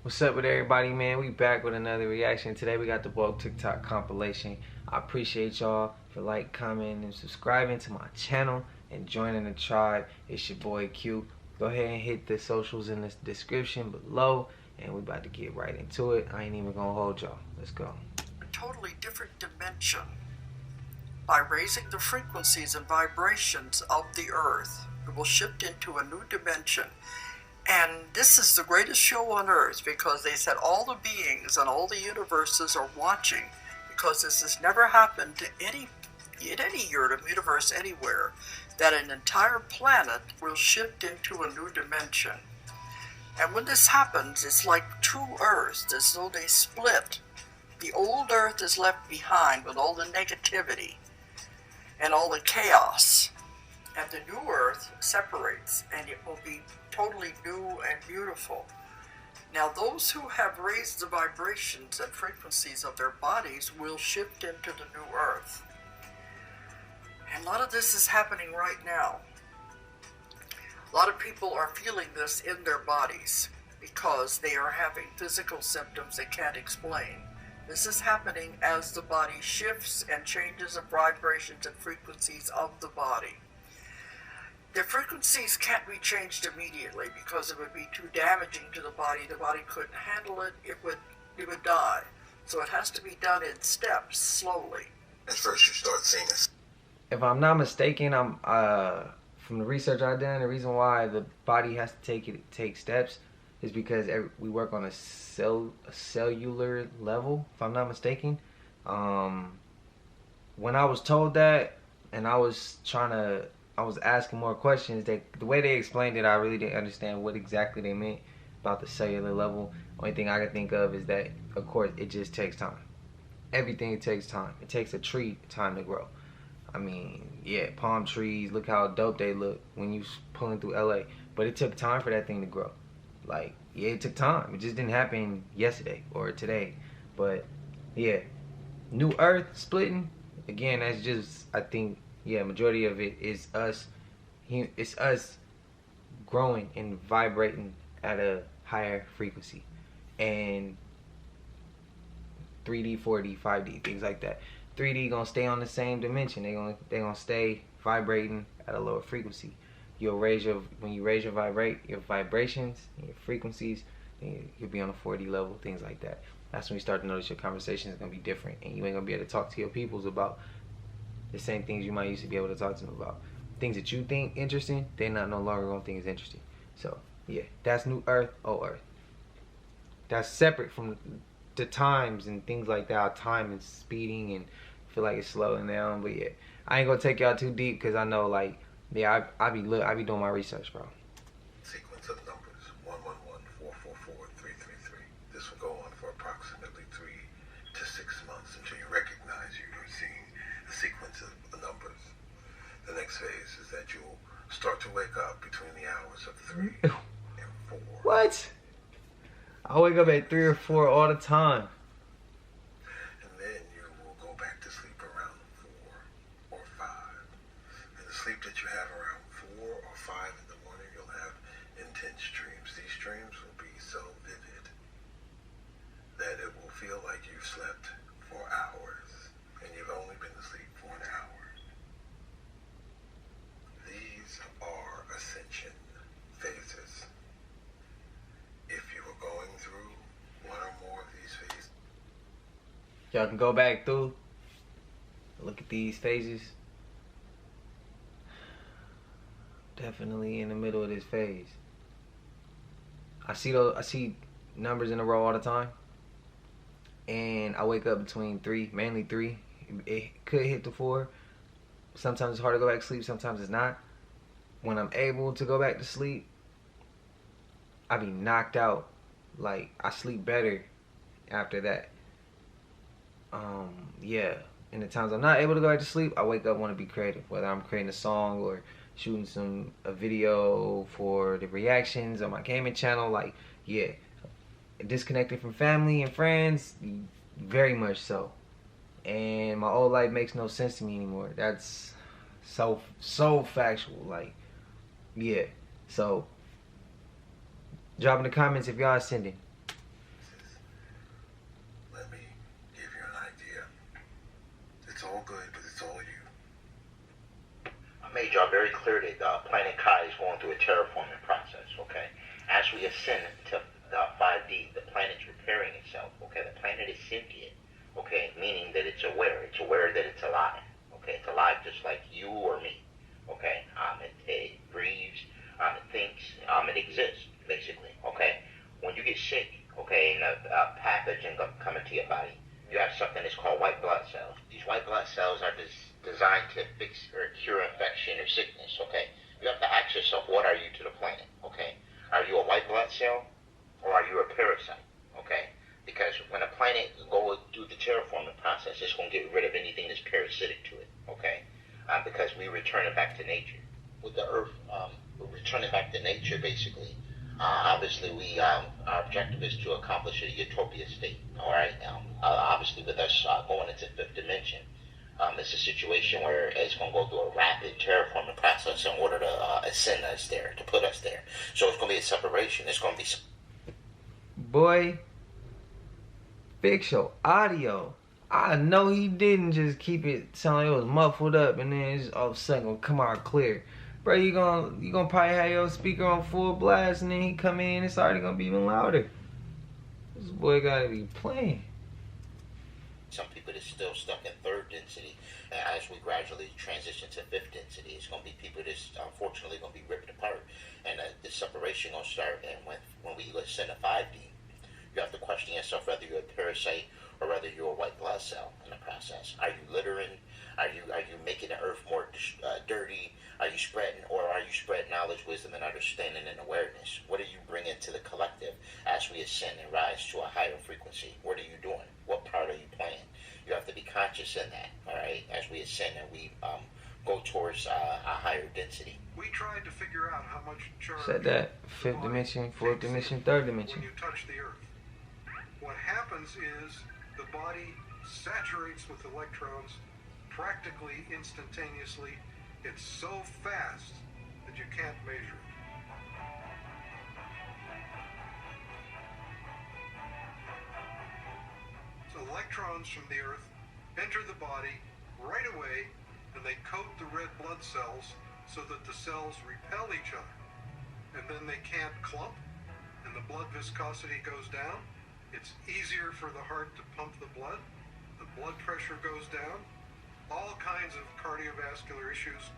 What's up with everybody, man? We back with another reaction. Today we got the Bulk TikTok compilation. I appreciate y'all for commenting, and subscribing to my channel and joining the tribe. It's your boy Q. Go ahead and hit the socials in the description below, and we about to get right into it. I ain't even gonna hold y'all. Let's go. A totally different dimension by raising the frequencies and vibrations of the earth. It will shift into a new dimension. And this is the greatest show on earth because they said all the beings and all the universes are watching, because this has never happened to in any universe anywhere, that an entire planet will shift into a new dimension. And when this happens, it's like two earths, as though they split. The old earth is left behind with all the negativity and all the chaos. And the new earth separates, and it will be totally new and beautiful. Now, those who have raised the vibrations and frequencies of their bodies will shift into the new earth. And a lot of this is happening right now. A lot of people are feeling this in their bodies because they are having physical symptoms they can't explain. This is happening as the body shifts and changes the vibrations and frequencies of the body. The frequencies can't be changed immediately because it would be too damaging to the body. The body couldn't handle it. It would die. So it has to be done in steps, slowly. At first you start seeing this. If I'm not mistaken, I'm from the research I've done, the reason why the body has to take steps is because we work on a cellular level, if I'm not mistaken. When I was told that, and I was asking more questions, the way they explained it, I really didn't understand what exactly they meant about the cellular level. Only thing I could think of is that, of course, it just takes time. Everything takes time. It takes a tree time to grow. I mean, yeah, palm trees, look how dope they look when you pulling through LA. But it took time for that thing to grow. Like, yeah, it took time. It just didn't happen yesterday or today. But, yeah, new earth splitting, again, that's just, I think, yeah, majority of it is us. It's us growing and vibrating at a higher frequency. And 3D, 4D, 5D, things like that. 3D gonna stay on the same dimension. They gonna stay vibrating at a lower frequency. When you raise your vibrations and your frequencies, then you'll be on a 4D level, things like that. That's when you start to notice your conversation is gonna be different, and you ain't gonna be able to talk to your peoples about the same things you might used to be able to talk to them about. Things that you think interesting, they're not no longer gonna think is interesting. So yeah, that's new earth, old earth. That's separate from the times and things like that. Our time is speeding and feel like it's slowing down. But yeah, I ain't gonna take y'all too deep because I know, like, yeah, I be doing my research, bro. Sequence of numbers 111 444 333. This will go on for approximately 3 to 6 months until you recognize you're seeing a sequence of numbers. The next phase is that you'll start to wake up between the hours of 3 and 4. What? I wake up at 3 or 4 all the time. And then you will go back to sleep around 4 or 5. And the sleep that you have around 4 or 5 in the morning, you'll have intense dreams. These dreams will be so vivid that it will feel like you've slept for hours and you've only been asleep for an hour. These are ascension phases. If you are going through one or more of these phases, Y'all can go back through, look at these phases. Definitely in the middle of this phase. I see numbers in a row all the time, and I wake up between 3, mainly 3. It could hit the 4. Sometimes it's hard to go back to sleep, sometimes it's not. When I'm able to go back to sleep, I be knocked out. Like, I sleep better after that. Yeah. And the times I'm not able to go back to sleep, I wake up want to be creative. Whether I'm creating a song or shooting a video for the reactions on my gaming channel, like, yeah. Disconnected from family and friends, very much so. And my old life makes no sense to me anymore. That's so factual. Like, yeah. So drop in the comments if y'all ascending. made y'all very clear that planet Kai is going through a terraforming process, okay? As we ascend to 5D, the planet's repairing itself, okay? The planet is sentient, okay? Meaning that it's aware. It's aware that it's alive, okay? It's alive just like you or me, okay? It breathes, it thinks, it exists, basically, okay? When you get sick, okay, and a pathogen come into your body, you have something that's called white blood cells. These white blood cells are designed to fix or cure infection or sickness, okay? You have to ask yourself, what are you to the planet, okay? Are you a white blood cell or are you a parasite, okay? Because when a planet goes through the terraforming process, it's going to get rid of anything that's parasitic to it, okay? Because we return it back to nature. With the Earth, we return it back to nature, basically. Obviously, our objective is to accomplish a utopia state, all right? Obviously, with us going into fifth dimension, it's a situation where it's going to go through a rapid terraforming process in order to ascend us there, to put us there. So it's going to be a separation. It's going to be... Boy, fix your audio. I know he didn't just keep it sound like it was muffled up and then it's all of a sudden gonna come out clear. Bro, you gonna probably have your speaker on full blast and then he come in, it's already gonna be even louder. This boy gotta be playing. Some people that's still stuck in third density. And as we gradually transition to fifth density, it's going to be people that's unfortunately going to be ripped apart. And the separation going to start. And when we ascend to 5D, you have to question yourself whether you're a parasite or whether you're a white blood cell in the process. Are you littering? Are you making the earth more dirty? Are you spreading knowledge, wisdom, and understanding and awareness? What are you bringing to the collective as we ascend and rise to a higher frequency? What are you doing? What part are you playing? You have to be conscious in that, all right, as we ascend and we go towards a higher density. We tried to figure out how much charge... Said that. Fifth dimension, fourth dimension, third dimension. When you touch the earth. What happens is the body saturates with electrons practically instantaneously. It's so fast that you can't measure it. So electrons from the earth enter the body right away and they coat the red blood cells so that the cells repel each other. And then they can't clump and the blood viscosity goes down. It's easier for the heart to pump the blood pressure goes down, all kinds of cardiovascular issues,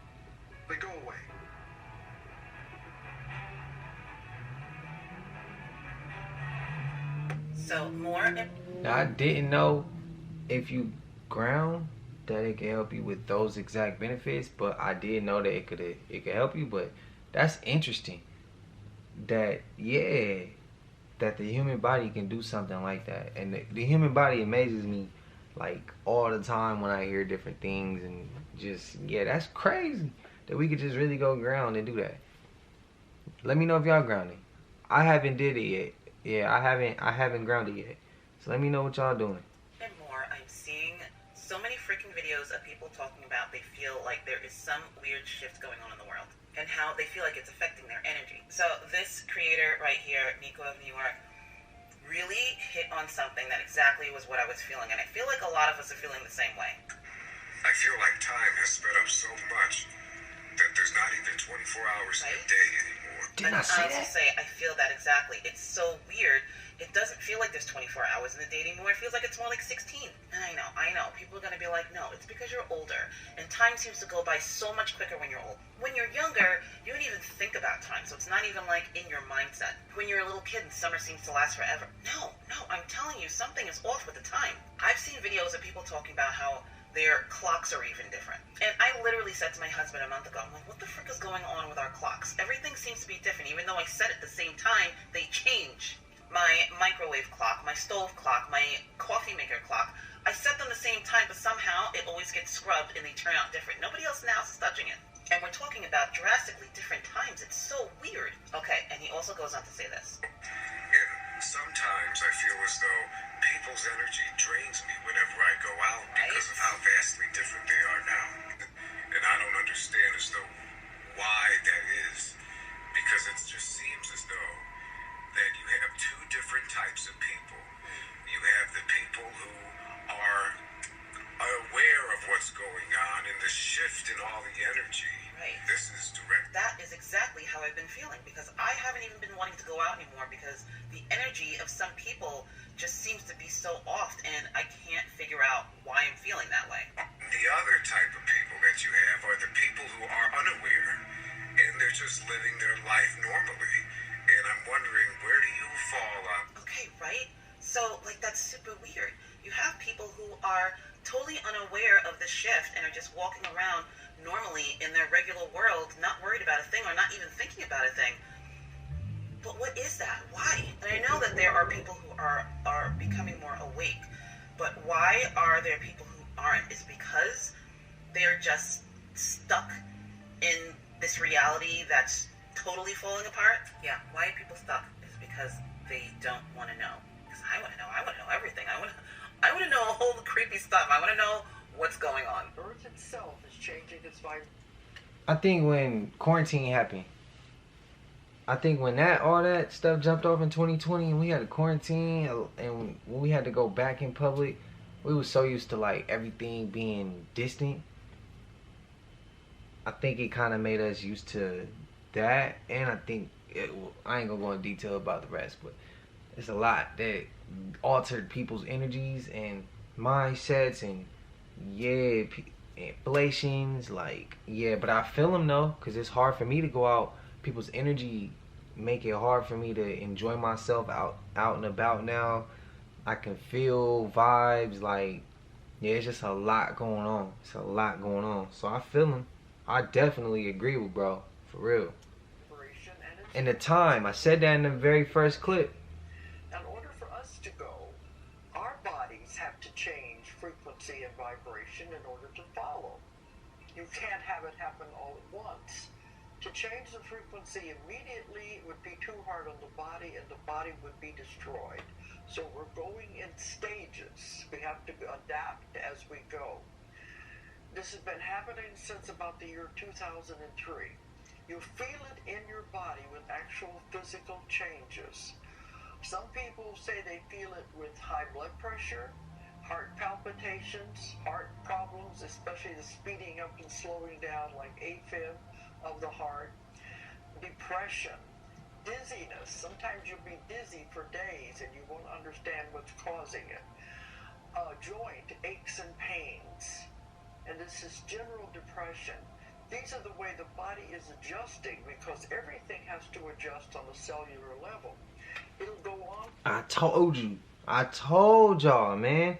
they go away. So more... Now, I didn't know if you ground that it can help you with those exact benefits, but I did know that it could help you. But that's interesting that that the human body can do something like that. And the human body amazes me like all the time when I hear different things, and just that's crazy that we could just really go ground and do that. Let me know if y'all grounding. I haven't did it yet. Yeah, I haven't grounded yet. So let me know what y'all doing. And more, I'm seeing so many freaking videos of people talking about they feel like there is some weird shift going on in the world and how they feel like it's affecting their energy. So this creator right here, Nico of New York, really hit on something that exactly was what I was feeling, and I feel like a lot of us are feeling the same way. I feel like time has sped up so much that there's not even 24 hours in a day anymore. Did I say that? I feel that exactly. It's so weird. It doesn't feel like there's 24 hours in the day anymore. It feels like it's more like 16. And I know. People are going to be like, no, it's because you're older. And time seems to go by so much quicker when you're old. When you're younger, you don't even think about time. So it's not even like in your mindset. When you're a little kid and summer seems to last forever. No, I'm telling you, something is off with the time. I've seen videos of people talking about how their clocks are even different. And I literally said to my husband a month ago, I'm like, what the frick is going on with our clocks? Everything seems to be different. Even though I said at the same time, they change. My microwave clock, my stove clock, my coffee maker clock, I set them the same time, but somehow it always gets scrubbed and they turn out different. Nobody else in the house is touching it. And we're talking about drastically different times. It's so weird. Okay, and he also goes on to say this. And sometimes I feel as though people's energy drains me whenever I go out because of how vastly different they are now. And I don't understand as though why that is, because it just seems as though that you have two different types of people. You have the people who are aware of what's going on and the shift in all the energy, Right. This is direct. That is exactly how I've been feeling, because I haven't even been wanting to go out anymore because the energy of some people just seems to be so off, and I can't figure out why I'm feeling that way. The other type of people that you have are the people who are unaware, and they're just living their life normally. And I'm wondering, where do you fall on? Okay, right? So, like, that's super weird. You have people who are totally unaware of the shift and are just walking around normally in their regular world, not worried about a thing or not even thinking about a thing. But what is that? Why? And I know that there are people who are becoming more awake, but why are there people who aren't? Is because they're just stuck in this reality that's totally falling apart? Yeah, why are people stuck? Is because they don't want to know. Because I want to know. I want to know everything. I want to know all the creepy stuff. I want to know what's going on. Earth itself is changing its vibration. I think when quarantine happened, I think when all that stuff jumped off in 2020 and we had a quarantine and when we had to go back in public, we were so used to like everything being distant. I think it kind of made us used to that, and I think I ain't gonna go in detail about the rest, but it's a lot that altered people's energies and mindsets, and yeah, inflations, like, yeah, but I feel them though, because it's hard for me to go out. People's energy make it hard for me to enjoy myself out and about now. I can feel vibes, like, yeah, it's just a lot going on. It's a lot going on. So I feel them. I definitely agree with bro, for real. And the time, I said that in the very first clip. In order for us to go, our bodies have to change frequency and vibration in order to follow. You can't have it happen all at once. To change the frequency immediately would be too hard on the body, and the body would be destroyed. So we're going in stages. We have to adapt as we go. This has been happening since about the year 2003. You feel it in your body with actual physical changes. Some people say they feel it with high blood pressure, heart palpitations, heart problems, especially the speeding up and slowing down like AFib of the heart, depression, dizziness. Sometimes you'll be dizzy for days and you won't understand what's causing it. Joint aches and pains. And this is general depression. These are the way the body is adjusting, because everything has to adjust on the cellular level. It'll go on. I told y'all, man.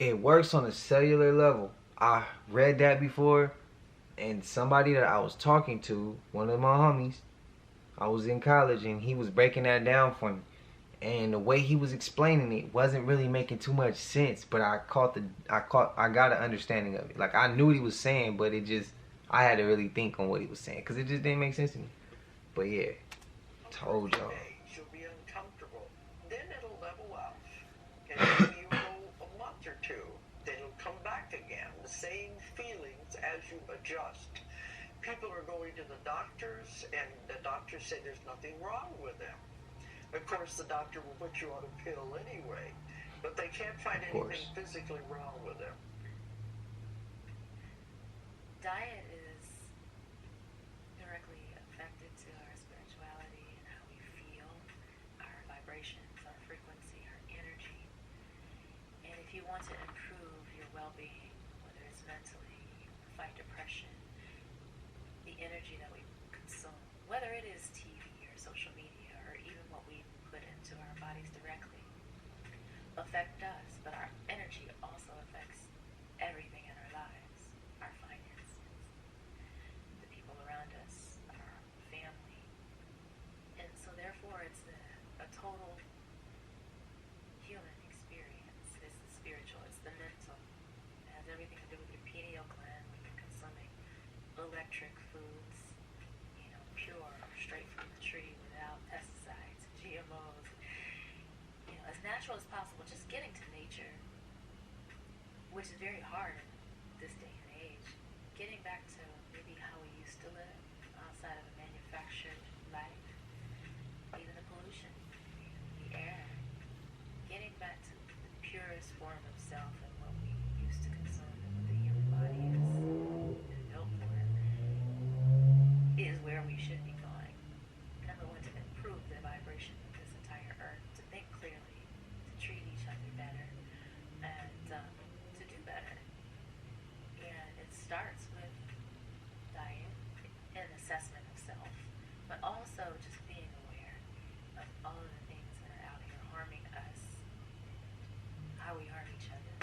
It works on a cellular level. I read that before, and somebody that I was talking to, one of my homies, I was in college, and he was breaking that down for me. And the way he was explaining it wasn't really making too much sense, but I got an understanding of it. Like, I knew what he was saying, but I had to really think on what he was saying, because it just didn't make sense to me. But yeah, told y'all. You'll be uncomfortable. Then it'll level out. And maybe you go a month or two. Then it'll come back again. The same feelings as you adjust. People are going to the doctors, and the doctors say there's nothing wrong with them. Of course, the doctor will put you on a pill anyway, but they can't find anything physically wrong with them. Diet is directly affected to our spirituality and how we feel, our vibrations, our frequency, our energy. And if you want to improve your well-being, whether it's mentally, fight depression, the energy that we consume, whether it is TV or social media or even what we put into our bodies directly, affect us, but our energy also affects everything in our lives, our finances, the people around us, our family. And so therefore it's a total human experience. It's the spiritual, it's the mental. It has everything to do with your pineal gland when you're consuming electric foods, pure, straight from the tree without pesticides, GMOs, as natural as possible, just getting to nature, which is very hard in this day and age, getting back to maybe how we used to live outside of a manufactured life, even the pollution, the air, getting back to the purest form of self and what we used to consume and what the human body is built for.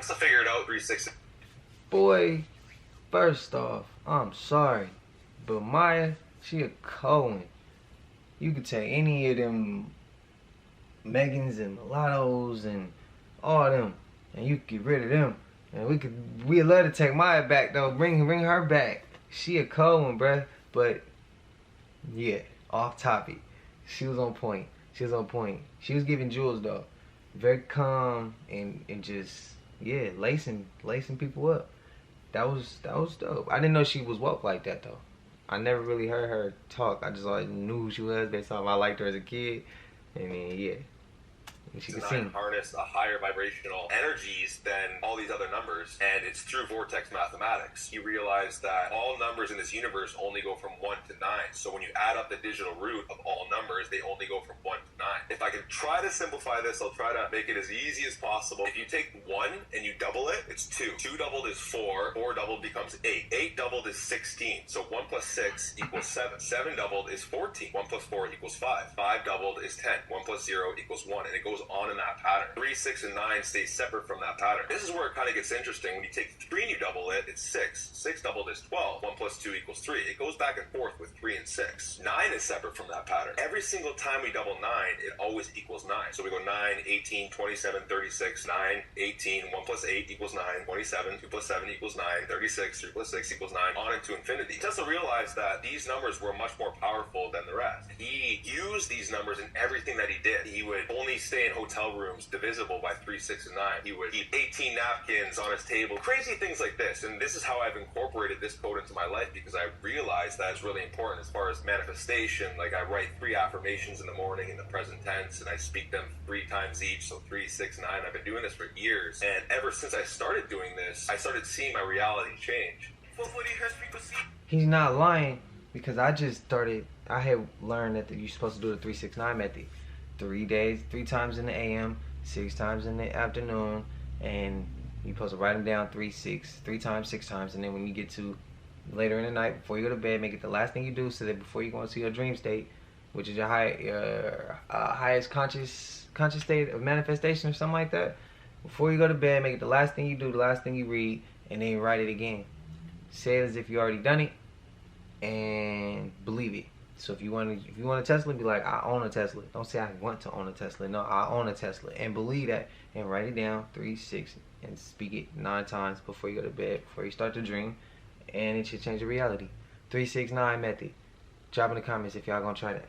To figure it out, 360. Boy, first off, I'm sorry, but Maya, she a Cohen. You could take any of them Megans and Mulattoes and all them, and you could get rid of them. And we'd love to take Maya back though. Bring her back. She a Cohen, bruh. But yeah, off topic. She was on point. She was giving jewels though. Very calm and just lacing people up. That was dope. I didn't know she was woke like that though. I never really heard her talk. I just always knew who she was based on I liked her as a kid. I mean, yeah. And she could sing. Harness a higher vibrational energies than all these other numbers, and it's through vortex mathematics. You realize that all numbers in this universe only go from 1 to 9. So when you add up the digital root of all numbers, they only go from 1 to 9. If I can try to simplify this, I'll try to make it as easy as possible. If you take 1 and you double it, it's 2. 2 doubled is 4. 4 doubled becomes 8. 8 doubled is 16. So 1 plus 6 equals 7. 7 doubled is 14. 1 plus 4 equals 5. 5 doubled is 10. 1 plus 0 equals 1. And it goes on in that pattern. 3, 6, and 9 stay separate from that pattern. This is where it kind of gets interesting. When you take 3 and you double it, it's 6. 6 doubled is 12. 1 plus 2 equals 3. It goes back and forth with 3 and 6. 9 is separate from that pattern. Every single time we double 9, it always equals 9. So we go 9, 18, 27, 36, 9, 18, 1 plus 8 equals 9, 27, 2 plus 7 equals 9, 36, 3 plus 6 equals 9, on into infinity. Tesla realized that these numbers were much more powerful than the rest. He used these numbers in everything that he did. He would only stay in hotel rooms divisible by 3, 6, and 9. He would keep 18 napkins on his table. Crazy things like this. And this is how I've incorporated this code into my life, because I realized that it's really important as far as manifestation. Like, I write 3 affirmations in the morning in the present tense, and I speak them 3 times each. So 3, 6, 9. I've been doing this for years. And ever since I started doing this, I started seeing my reality change. He's not lying, because I had learned that you're supposed to do the 3-6-9 method. 3 days, 3 times in the AM, 6 times in the afternoon, and you're supposed to write them down 3 times, 6 times, and then when you get to later in the night, before you go to bed, make it the last thing you do, so that before you go into your dream state, which is your highest conscious state of manifestation or something like that, before you go to bed, make it the last thing you do, the last thing you read, and then you write it again. Say it as if you already done it, and believe it. So if you want a Tesla, be like, I own a Tesla. Don't say I want to own a Tesla. No, I own a Tesla, and believe that, and write it down 3, 6, and speak it 9 times before you go to bed, before you start to dream, and it should change your reality. 3-6-9 method. Drop in the comments if y'all gonna try that.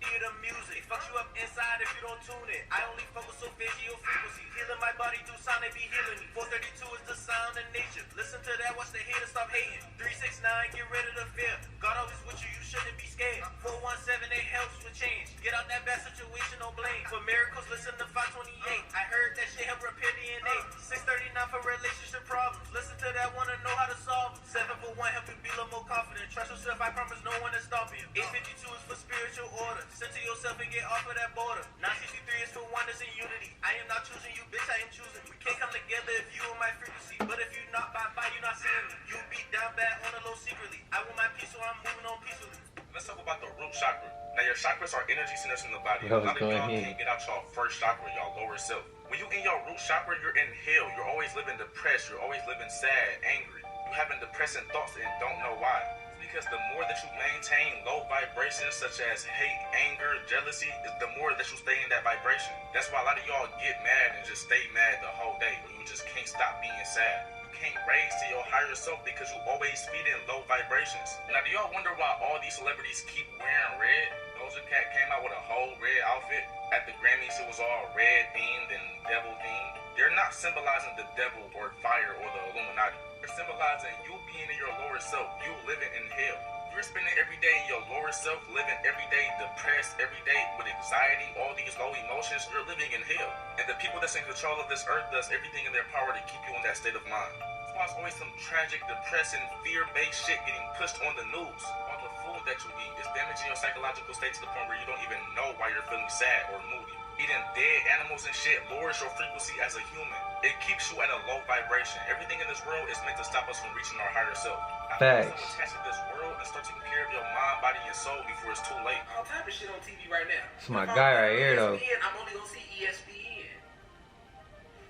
The music fucks you up inside if you don't tune it. I only focus on visual frequency, healing my body through sound, they be healing me. 432 is the sound of nature. Listen to that, watch the haters stop hating. 3-6-9, get rid of the fear. God always with you, you shouldn't be scared. 417, it helps with change. Get out that bad situation, no blame. For miracles, listen to 528. I heard that shit help repair DNA. 639 for relationship problems. Listen to that, wanna know how to solve them. 741, help you be a little more confident. Trust yourself, I promise no one is stopping you. 852 is for spiritual order. Center yourself and get off of that border. 963 is for oneness and unity. I am not choosing you, bitch, I am choosing. We can't come together if you on my frequency. But if you not by, you not seeing me. You be down bad on the low secretly. I want my peace, so I'm moving on peacefully. Let's talk about the root chakra. Now, your chakras are energy centers in the body. A lot of y'all can't get out y'all first chakra, y'all lower self. When you in your root chakra, you're in hell. You're always living depressed. You're always living sad, angry. You having depressing thoughts and don't know why. Because the more that you maintain low vibrations such as hate, anger, jealousy, the more that you stay in that vibration. That's why a lot of y'all get mad and just stay mad the whole day. You just can't stop being sad. You can't raise to your higher self because you always feed in low vibrations. Now, do y'all wonder why all these celebrities keep wearing red? Doja Cat came out with a whole red outfit. At the Grammys, it was all red themed and devil themed. They're not symbolizing the devil or fire or the Illuminati. They're symbolizing you being in your lower self, you living in hell. You're spending every day in your lower self, living every day depressed, every day with anxiety, all these low emotions, you're living in hell. And the people that's in control of this earth does everything in their power to keep you in that state of mind. That's why it's always some tragic, depressing, fear-based shit getting pushed on the news. All the food that you eat is damaging your psychological state to the point where you don't even know why you're feeling sad or moody. Eating dead animals and shit lowers your frequency as a human. It keeps you at a low vibration. Everything in this world is meant to stop us from reaching our higher self. Facts. Attach to this world and start taking care of your mind, body, and soul before it's too late. All type of shit on TV right now. It's my guy right here, though. I'm only gonna see ESPN.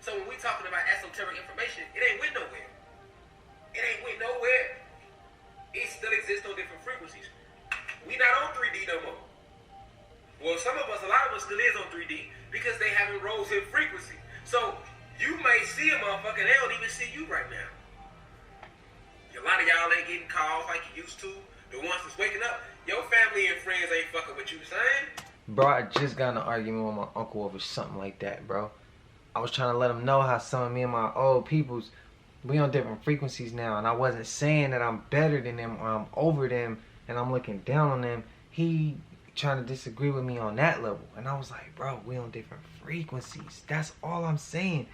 So when we talking about esoteric information, your frequency. So you may see a motherfucker, they don't even see you right now. A lot of y'all ain't getting calls like you used to. The ones that's waking up, your family and friends ain't fucking with you, saying? Bro, I just got in an argument with my uncle over something like that, bro. I was trying to let him know how some of me and my old peoples, we on different frequencies now, and I wasn't saying that I'm better than them or I'm over them and I'm looking down on them. He trying to disagree with me on that level, and I was like, bro, we on different frequencies. That's all I'm saying.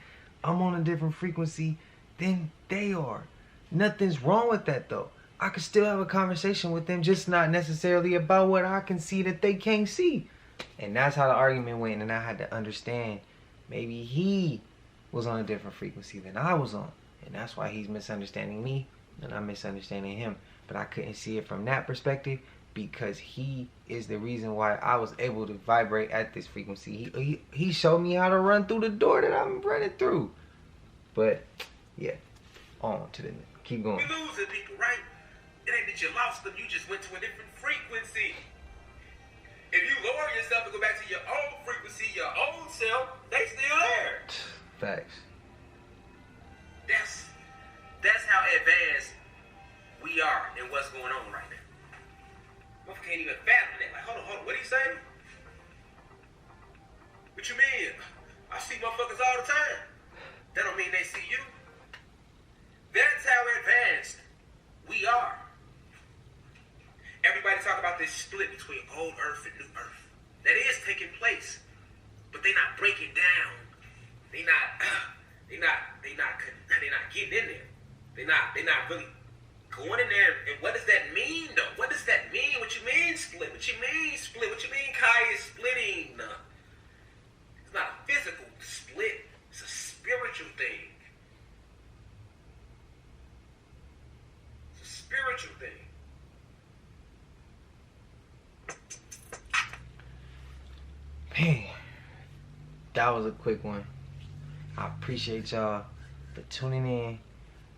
I'm on a different frequency than they are. Nothing's wrong with that though. I could still have a conversation with them, just not necessarily about what I can see that they can't see. And that's how the argument went, and I had to understand maybe he was on a different frequency than I was on. And that's why he's misunderstanding me and I'm misunderstanding him. But I couldn't see it from that perspective because he is the reason why I was able to vibrate at this frequency. He showed me how to run through the door that I'm running through. But yeah, on to the keep going. You losing people, right? It ain't that you lost them, you just went to a different frequency. If you lower yourself and go back to your own frequency, your own self, they still there. Facts. That's how advanced we are in what's going on right now. Motherfucker can't even fathom that. Like, hold on, what do you say? What you mean? I see motherfuckers all the time. That don't mean they see you. That's how advanced we are. Everybody talk about this split between old Earth and new Earth. That is taking place, but they not breaking down. They not getting in there. They not really going in there. And what does that mean though? What does that mean? What you mean split? What you mean split? What you mean Kai is splitting? It's not a physical split. It's a spiritual thing. It's a spiritual thing. Hey, that was a quick one. I appreciate y'all for tuning in,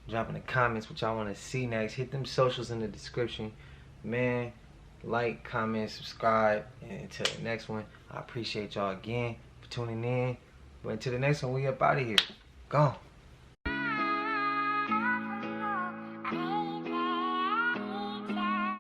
dropping the comments what y'all want to see next. Hit them socials in the description. Man, like, comment, subscribe, and until the next one, I appreciate y'all again for tuning in. But until the next one, we up out of here. Gone.